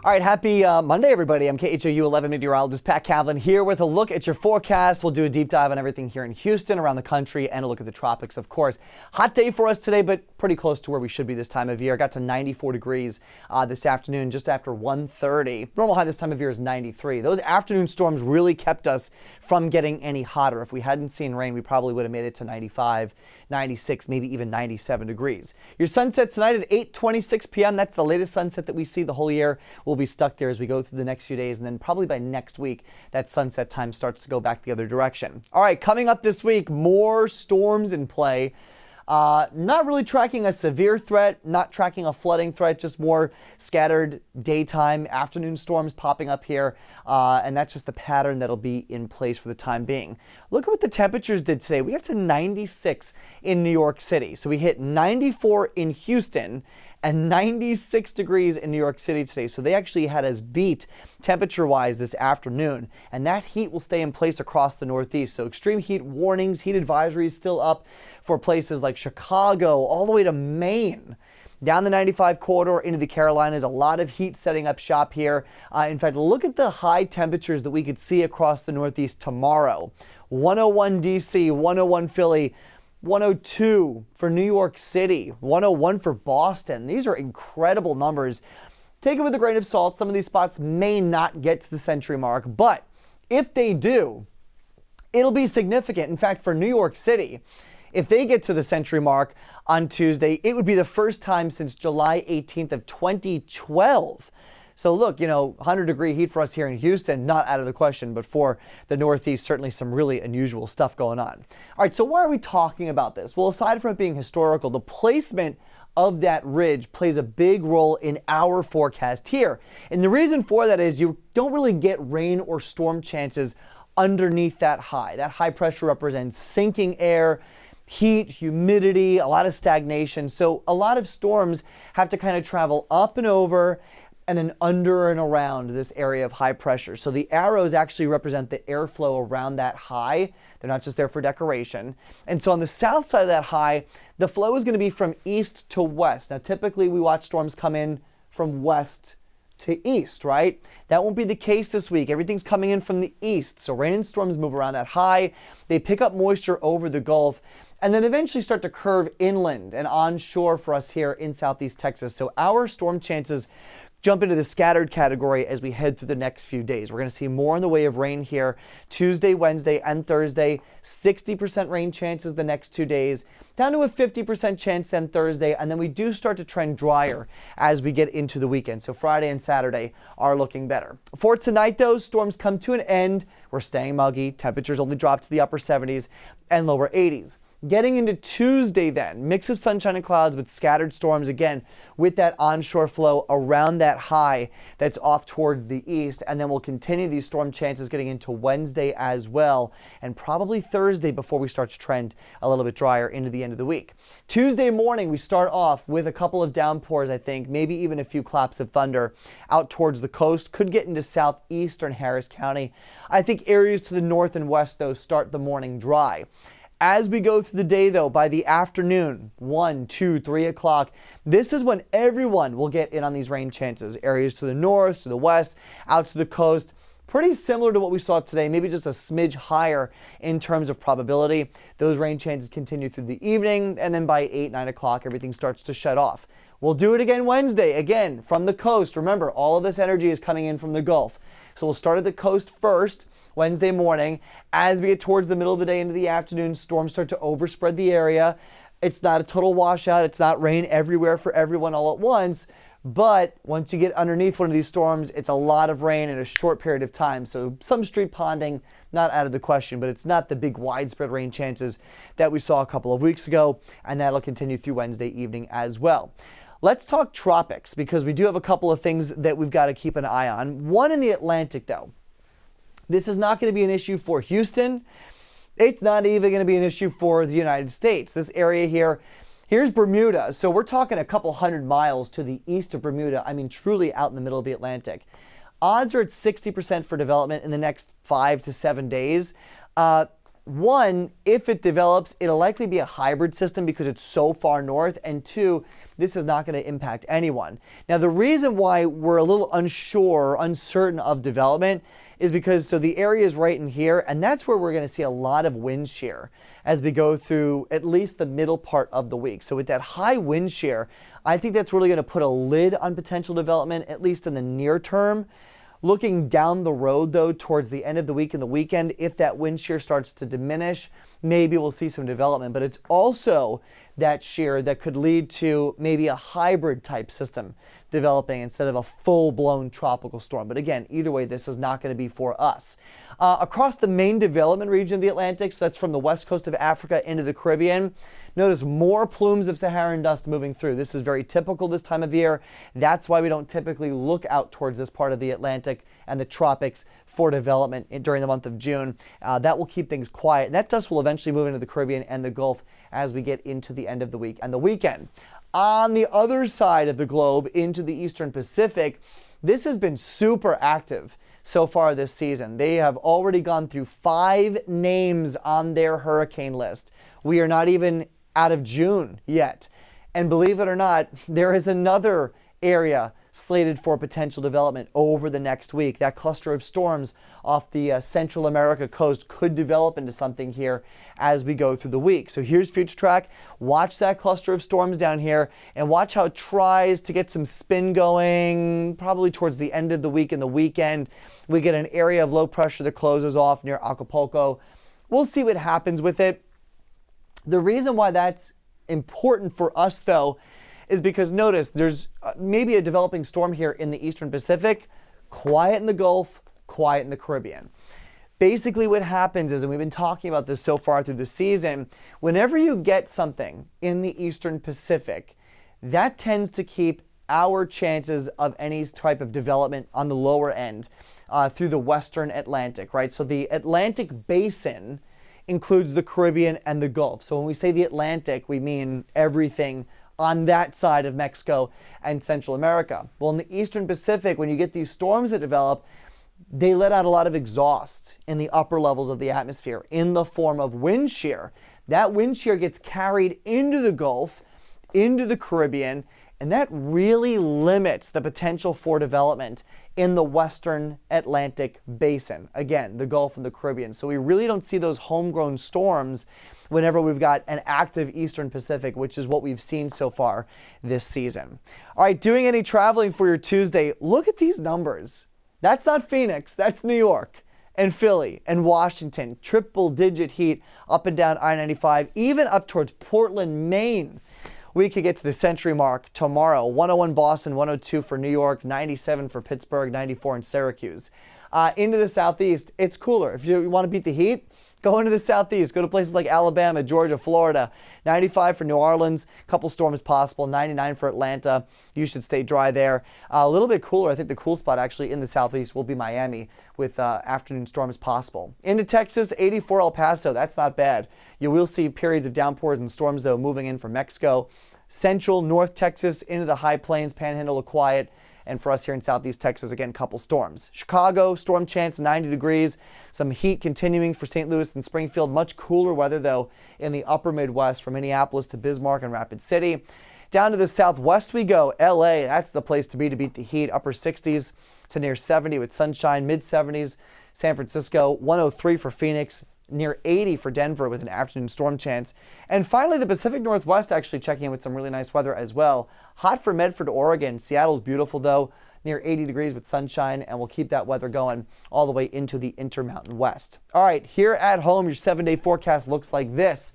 All right, happy Monday, everybody. I'm KHOU 11 Meteorologist Pat Cavlin here with a look at your forecast. We'll do a deep dive on everything here in Houston, around the country, and a look at the tropics, of course. Hot day for us today, but pretty close to where we should be this time of year. Got to 94 degrees this afternoon, just after 1:30. Normal high this time of year is 93. Those afternoon storms really kept us from getting any hotter. If we hadn't seen rain, we probably would have made it to 95, 96, maybe even 97 degrees. Your sunset tonight at 8:26 p.m. That's the latest sunset that we see the whole year. We'll be stuck there as we go through the next few days, and then probably by next week, that sunset time starts to go back the other direction. All right, coming up this week, more storms in play. Not really tracking a severe threat, not tracking a flooding threat, just more scattered daytime, afternoon storms popping up here. And that's just the pattern that'll be in place for the time being. Look at what the temperatures did today. We got to 96 in New York City. So we hit 94 in Houston and 96 degrees in New York City today. So they actually had us beat temperature-wise this afternoon. And that heat will stay in place across the Northeast. So extreme heat warnings, heat advisories still up for places like Chicago, all the way to Maine. Down the 95 corridor into the Carolinas, a lot of heat setting up shop here. In fact, look at the high temperatures that we could see across the Northeast tomorrow. 101 DC, 101 Philly, 102 for New York City, 101 for Boston. These are incredible numbers. Take it with a grain of salt. Some of these spots may not get to the century mark, but if they do, it'll be significant. In fact, for New York City, if they get to the century mark on Tuesday, it would be the first time since July 18th of 2012. So look, 100-degree heat for us here in Houston, not out of the question, but for the Northeast, certainly some really unusual stuff going on. All right, so why are we talking about this? Well, aside from it being historical, the placement of that ridge plays a big role in our forecast here. And the reason for that is you don't really get rain or storm chances underneath that high. That high pressure represents sinking air, heat, humidity, a lot of stagnation. So a lot of storms have to kind of travel up and over and then under and around this area of high pressure. So the arrows actually represent the airflow around that high. They're not just there for decoration. And so on the south side of that high, the flow is going to be from east to west. Now, typically we watch storms come in from west to east, right? That won't be the case this week. Everything's coming in from the east. So rain and storms move around that high. They pick up moisture over the Gulf and then eventually start to curve inland and onshore for us here in southeast Texas. So our storm chances jump into the scattered category as we head through the next few days. We're going to see more in the way of rain here Tuesday, Wednesday, and Thursday. 60% rain chances the next 2 days, down to a 50% chance then Thursday, and then we do start to trend drier as we get into the weekend. So Friday and Saturday are looking better. For tonight, though, storms come to an end. We're staying muggy. Temperatures only drop to the upper 70s and lower 80s. Getting into Tuesday then, mix of sunshine and clouds with scattered storms again with that onshore flow around that high that's off toward the east. And then we'll continue these storm chances getting into Wednesday as well, and probably Thursday before we start to trend a little bit drier into the end of the week. Tuesday morning, we start off with a couple of downpours, I think, maybe even a few claps of thunder out towards the coast. Could get into southeastern Harris County. I think areas to the north and west, though, start the morning dry. As we go through the day, though, by the afternoon, 1, 2, 3 o'clock, this is when everyone will get in on these rain chances. Areas to the north, to the west, out to the coast. Pretty similar to what we saw today, maybe just a smidge higher in terms of probability. Those rain chances continue through the evening, and then by 8, 9 o'clock, everything starts to shut off. We'll do it again Wednesday, again, from the coast. Remember, all of this energy is coming in from the Gulf. So we'll start at the coast first, Wednesday morning. As we get towards the middle of the day into the afternoon, storms start to overspread the area. It's not a total washout. It's not rain everywhere for everyone all at once. But once you get underneath one of these storms, it's a lot of rain in a short period of time. So some street ponding, not out of the question, but it's not the big widespread rain chances that we saw a couple of weeks ago. And that'll continue through Wednesday evening as well. Let's talk tropics, because we do have a couple of things that we've got to keep an eye on. One in the Atlantic, though. This is not going to be an issue for Houston. It's not even going to be an issue for the United States. This area here, here's Bermuda. So we're talking a couple hundred miles to the east of Bermuda. I mean, truly out in the middle of the Atlantic. Odds are at 60% for development in the next 5 to 7 days. one, if it develops, it'll likely be a hybrid system because it's so far north, and two, this is not going to impact anyone. Now, the reason why we're a little unsure, uncertain of development is because, so the area is right in here, and that's where we're going to see a lot of wind shear as we go through at least the middle part of the week. So with that high wind shear, I think that's really going to put a lid on potential development, at least in the near term. Looking down the road, though, towards the end of the week and the weekend, if that wind shear starts to diminish, maybe we'll see some development. But it's also that shear that could lead to maybe a hybrid type system developing instead of a full-blown tropical storm. But again, either way, this is not going to be for us. Across the main development region of the Atlantic, so that's from the west coast of Africa into the Caribbean, notice more plumes of Saharan dust moving through. This is very typical this time of year. That's why we don't typically look out towards this part of the Atlantic and the tropics for development during the month of June. That will keep things quiet. And that dust will eventually move into the Caribbean and the Gulf as we get into the end of the week and the weekend. On the other side of the globe, into the Eastern Pacific, this has been super active so far this season. They have already gone through 5 names on their hurricane list. We are not even out of June yet. And believe it or not, there is another area slated for potential development over the next week. That cluster of storms off the Central America coast could develop into something here as we go through the week. So here's Future Track. Watch that cluster of storms down here and watch how it tries to get some spin going probably towards the end of the week and the weekend. We get an area of low pressure that closes off near Acapulco. We'll see what happens with it. The reason why that's important for us, though, is because notice there's maybe a developing storm here in the Eastern Pacific, quiet in the Gulf, quiet in the Caribbean. Basically what happens is, and we've been talking about this so far through the season, whenever you get something in the Eastern Pacific, that tends to keep our chances of any type of development on the lower end through the Western Atlantic, right? So the Atlantic basin includes the Caribbean and the Gulf. So when we say the Atlantic, we mean everything on that side of Mexico and Central America. Well, in the Eastern Pacific, when you get these storms that develop, they let out a lot of exhaust in the upper levels of the atmosphere in the form of wind shear. That wind shear gets carried into the Gulf, into the Caribbean, and that really limits the potential for development in the Western Atlantic basin. Again, the Gulf and the Caribbean. So we really don't see those homegrown storms whenever we've got an active Eastern Pacific, which is what we've seen so far this season. All right, doing any traveling for your Tuesday, look at these numbers. That's not Phoenix, that's New York and Philly and Washington. Triple-digit heat up and down I-95, even up towards Portland, Maine. We could get to the century mark tomorrow. 101 Boston, 102 for New York, 97 for Pittsburgh, 94 in Syracuse. Into the southeast, it's cooler. If you want to beat the heat, go into the southeast. Go to places like Alabama, Georgia, Florida. 95 for New Orleans. A couple storms possible. 99 for Atlanta. You should stay dry there. A little bit cooler. I think the cool spot actually in the southeast will be Miami with afternoon storms possible. Into Texas, 84 El Paso. That's not bad. You will see periods of downpours and storms, though, moving in from Mexico. Central, North Texas, into the high plains, Panhandle of quiet. And for us here in Southeast Texas, again, couple storms. Chicago, storm chance 90 degrees. Some heat continuing for St. Louis and Springfield. Much cooler weather, though, in the upper Midwest from Minneapolis to Bismarck and Rapid City. Down to the southwest we go. LA, that's the place to beat the heat. Upper 60s to near 70 with sunshine. Mid 70s, San Francisco. 103 for Phoenix. Near 80 for Denver with an afternoon storm chance. And finally, the Pacific Northwest actually checking in with some really nice weather as well. Hot for Medford, Oregon. Seattle's beautiful, though, near 80 degrees with sunshine, and we'll keep that weather going all the way into the Intermountain West. All right, here at home, your 7-day forecast looks like this.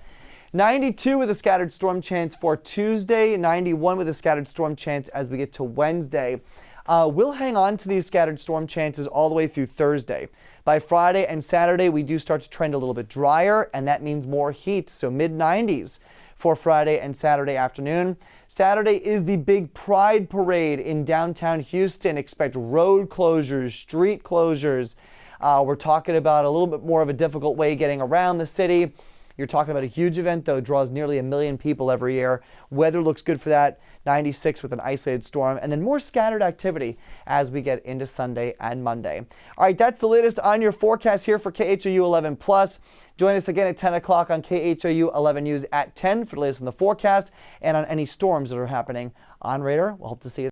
92 with a scattered storm chance for Tuesday, 91 with a scattered storm chance as we get to Wednesday. We'll hang on to these scattered storm chances all the way through Thursday. By Friday and Saturday, we do start to trend a little bit drier, and that means more heat, so mid-90s for Friday and Saturday afternoon. Saturday is the big Pride Parade in downtown Houston. Expect road closures, street closures. We're talking about a little bit more of a difficult way getting around the city. You're talking about a huge event, though. It draws nearly 1 million people every year. Weather looks good for that. 96 with an isolated storm, and then more scattered activity as we get into Sunday and Monday. All right, that's the latest on your forecast here for KHOU 11 Plus. Join us again at 10 o'clock on KHOU 11 News at 10 for the latest in the forecast and on any storms that are happening on radar. We'll hope to see you.